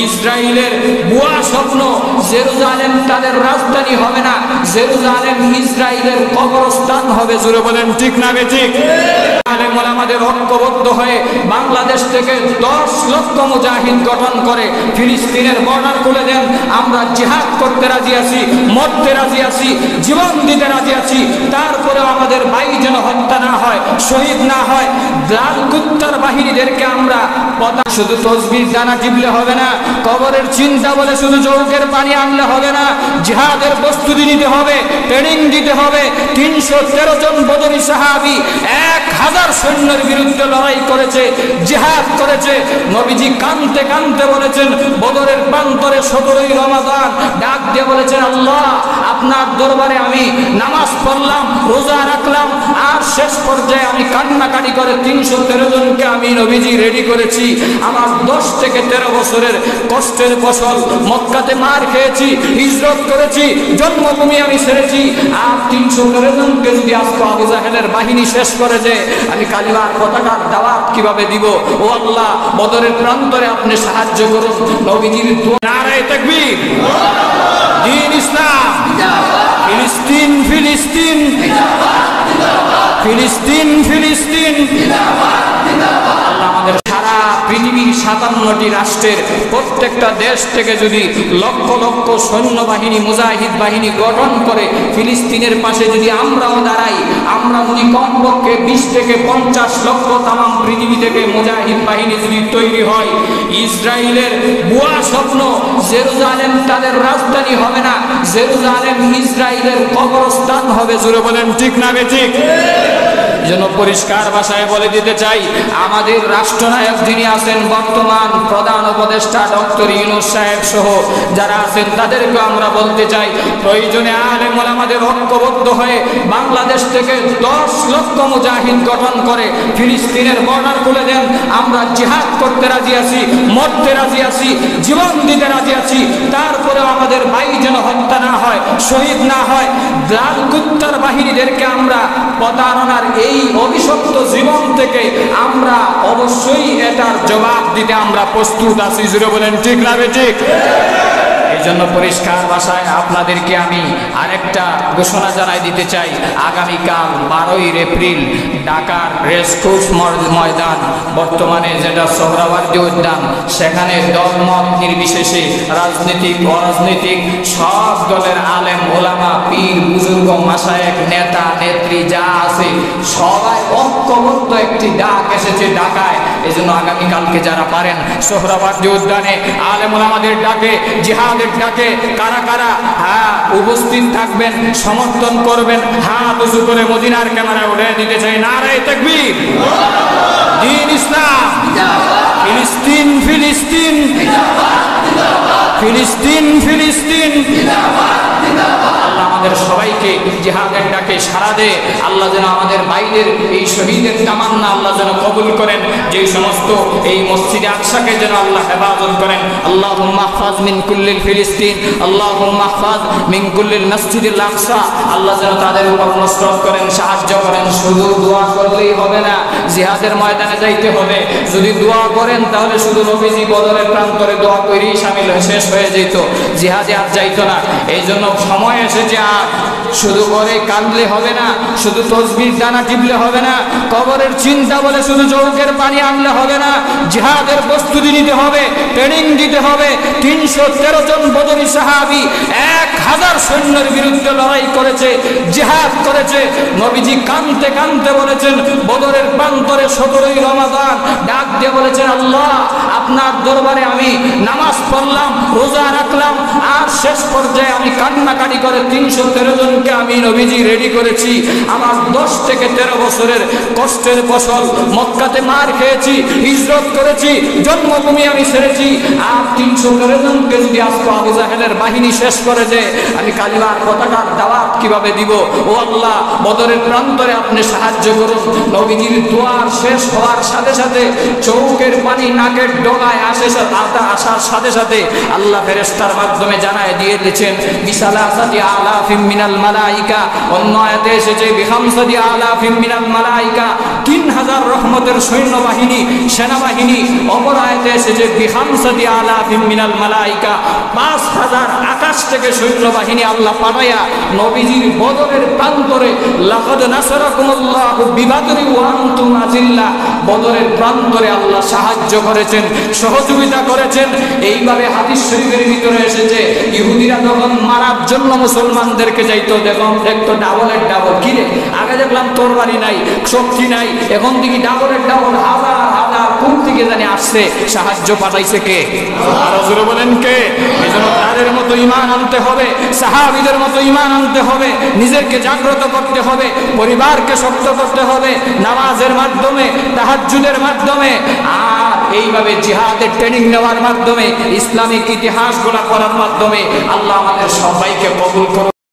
ইসরায়েলের ভুয়া স্বপ্ন, জেরুজালেম তাদের রাজধানী হবে না, জেরুজালেম ইসরায়েলের কবরস্থান হবে। জোরে বলেন ঠিক না বেঠিক? আলেম ওলামাদের ঐক্যবদ্ধ হয়ে বাংলাদেশ থেকে 10 লক্ষ মুজাহিদ গঠন করে ফিলিস্তিনের বর্ডার খুলে দেন। আমরা জিহাদ করতে রাজি আছি, মরতে রাজি আছি, জীবন দিতে রাজি আছি। তারপরেও আমাদের ভাই যেন হত্যা না হয়, শহীদ না হয়। লাল কুত্তার বাহিনীদেরকে আমরা শুধু তসবিহ দানা টিপলে হবে না, কবরের চিন্তা বলে শুধু চৌকের পানি আনলে হবে না। জিহাদের প্রস্তুতি নিতে হবে, ট্রেনিং দিতে হবে। 313 জন বদরি সাহাবী 1000 সৈন্যের বিরুদ্ধে লড়াই করেছে, জিহাদ করেছে। নবীজি কাঁদতে কাঁদতে বলেছেন, বদরের প্রান্তরে 17ই রমাদান ডাক দিয়ে বলেছেন, আল্লাহ আপনার দরবারে আমি নামাজ পড়লাম, রোজা রাখলাম, আর শেষ পর্যায়ে আমি কান্নাকাটি করে 313 জনকে আমি নবীজি রেডি করেছি। আমার 10 থেকে 13 বছরের কষ্টের ফসল, মক্কাতে মার খেয়েছি, হিজরত করেছি, জন্মভূমি আমি ছেড়েছি। আর 313 জনকে যদি আজকে আবু জাহেলের বাহিনী শেষ করে যে আমি কালিমার পতাকার দাওয়াত কিভাবে দিব? ও আল্লাহ, বদরের প্রান্তরে আপনি সাহায্য করুন। নবীজির দোয়া, নারায়ে তাকবীর, দ্বীন ইসলাম, ফিলিস্তিন ফিলিস্তিন, ফিলিস্তিন ফিলিস্তিন। আল্লাহ আমাদের সারা পৃথিবীর 57টি রাষ্ট্রের প্রত্যেকটা দেশ থেকে যদি লক্ষ লক্ষ সৈন্যবাহিনী, মুজাহিদ বাহিনী গঠন করে ফিলিস্তিনের পাশে যদি আমরাও দাঁড়াই, আমরা যদি কমপক্ষে 20 থেকে 50 লক্ষ তামাম পৃথিবী থেকে মুজাহিদ বাহিনী যদি তৈরি হয়, ইসরায়েলের ভুয়া স্বপ্ন, জেরুজালেম তাদের রাজধানী হবে না, জেরুজালেম ইসরায়েলের কবরস্থান হবে। জোরে বলেন ঠিক না বেঠিক? জন্য পরিষ্কার ভাষায় বলে দিতে চাই, আমাদের রাষ্ট্রনায়ক যিনি আছেন বর্তমান প্রধান উপদেষ্টা ডক্টর ইউনূস সাহেব সহ যারা আছেন তাদেরকে আমরা বলতে চাই, প্রয়োজনে আলেম ওলামাদের ঐক্যবদ্ধ হয়ে বাংলাদেশ থেকে 10 লক্ষ মুজাহিদ গঠন করে ফিলিস্তিনের বর্ডার খুলে দেন। আমরা জিহাদ করতে রাজি আছি, মরতে রাজি আছি, জীবন দিতে রাজি আছি। তারপরেও আমাদের ভাই যেন হত্যা না হয়, শহীদ না হয়। লাল কুত্তার বাহিনীদেরকে আমরা প্রতারণার এই অভিশপ্ত জীবন থেকে আমরা অবশ্যই এটার জবাব দিতে আমরা প্রস্তুত আছি। জুড়ে বলেন ঠিক না বেঠিক? এই জন্য পরিষ্কার ভাষায় আপনাদেরকে আমি আরেকটা ঘোষণা জানাই দিতে চাই। আগামীকাল 12ই এপ্রিল ঢাকার রেসকোর্স ময়দান, বর্তমানে যেটা সোহরাওয়ার্দী উদ্যান, সেখানে দলমত নির্বিশেষে রাজনৈতিক অরাজনৈতিক সব দলের আলেম ওলামা, পীর বুজুর্গ, মাশায়েখ, নেতা নেত্রী যা আছে সবাই ঐক্যবদ্ধ একটি ডাক এসেছে ঢাকায়। এই জন্য আগামীকালকে যারা পারেন সোহরাওয়ার্দী উদ্যানে আলেম ওলামাদের ডাকে, জিহাদের ডাকে কারা কারা উপস্থিত থাকবেন, সমর্থন করবেন, হাত উঁচু করে মদিনার ক্যামেরায় উঠে দিতে চাই। নারায়ে তাকবীর, দ্বীন ইসলাম, ফিলিস্তিন ফিলিস্তিন, ফিলিস্তিন ফিলিস্তিন। আল্লাহ আমাদের সবাইকে জিহাদের ডাকে সাড়া দে। আল্লাহ যেন আমাদের ভাইদের এই শহীদের তামান্না আল্লাহ যেন কবুল করেন। যে সমস্ত এই মসজিদে আকসাকে যেন আল্লাহ হেফাজত করেন। আল্লাহুম্মা মাহফাজ মিন কুল্লিল ফিলিস্তিন, আল্লাহুম্মা মাহফাজ মিন কুল্লিল মসজিদিল আকসা। আল্লাহ যেন তাদের উপর নসরত করেন, সাহায্য করেন। শুধু দোয়া করলেই হবে না, জিহাদের ময়দানে যাইতে হবে। যদি দোয়া করেন তাহলে শুধু নবীজি বদরের প্রান্তরে দোয়া করেই শামিল হয়ে শেষ হয়ে যেত, জিহাদে আর যাইতো না। এই জন্য সময় এসেছে, আর শুধু করে কাঁদলে হবে না, শুধু তসবিহ দানা টিপলে হবে না, কবরের চিন্তা বলে শুধু চৌকের পানি আনলে হবে না। জিহাদের প্রস্তুতি নিতে হবে, ট্রেনিং দিতে হবে। 313 জন বদরি সাহাবী 1000 সৈন্যের বিরুদ্ধে লড়াই করেছে, জিহাদ করেছে। নবীজি কাঁদতে কাঁদতে বলেছেন, বদরের প্রান্তরে 17ই রমাদান ডাক দিয়ে বলেছেন, আল্লাহ আপনার দরবারে আমি নামাজ পড়লাম, রোজা রাখলাম, আর শেষ পর্যায়ে আমি কান্নাকাটি করে 313 জনকে আমি নবীজি রেডি করেছি। আমার 10 থেকে 13 বছরের কষ্টের ফসল, মক্কাতে মার খেয়েছি, হিজরত করেছি, জন্মভূমি আমি ছেড়েছি। আর 313 জনকে যদি আজকে আবু জাহেলের বাহিনী শেষ করে যে আমি কালিমার পতাকার দাওয়াত কিভাবে দিব? ও আল্লাহ, বদরের প্রান্তরে আপনি সাহায্য করুন। নবীজির দোয়ার শেষ হওয়ার সাথে সাথে চৌকের পানি নাকের ডগায় আসার সাথে সাথে আল্লাহ ফেরেশতার মাধ্যমে জানায় দিয়ে দিয়েছেন, বিসালাসাতি আলাফিম মিনাল মালাইকা, অন্য আয়াতে এসেছে বিখামসাতি আলাফিন মিনাল মালাইকা, 3000 রহমতের সৈন্যবাহিনী সেনাবাহিনী। অপর আয়াতে এসেছে বিখামসাতি আলাফিন মিনাল মালাইকা, 5000 আকাশ থেকে সৈন্যবাহিনী আল্লাহ পাঠায়া নবীজির বদরের প্রান্তরে লাকাদ নাসারাকুমুল্লাহু বিবাদরি ওয়া আনতুম আজিল্লা, বদরের প্রান্তরে আল্লাহ সাহায্য করেছেন, সহযোগিতা করেছেন। এইভাবে হাদিস শরীফের ভিতরে এসেছে ইহুদিরা যখন মারার জন্য মুসলমানদেরকে যাইতো, দেখতো ডাবলের ডাবল, কিরে আগে দেখলাম তরবারি নাই শক্তি নাই, এখন দেখি ডাবলের ডাবল হাজার হাজার কোন থেকে জানি আসছে, সাহায্য পাঠাইছে কে? রাসূল বলেন কে? এজন্য তাদের মতো ঈমান আনতে হবে, সাহাবীদের মতো ঈমান আনতে হবে, নিজেকে জাগ্রত করতে হবে, পরিবারকে শক্ত করতে হবে নামাজের মাধ্যমে, তাহাজ্জুদের মাধ্যমে, আর এইভাবে জিহাদের ট্রেনিং নেওয়ার মাধ্যমে, ইসলামিক ইতিহাসগুলো পড়ার মাধ্যমে। আল্লাহ আমাদের সবাইকে কবুল করুন।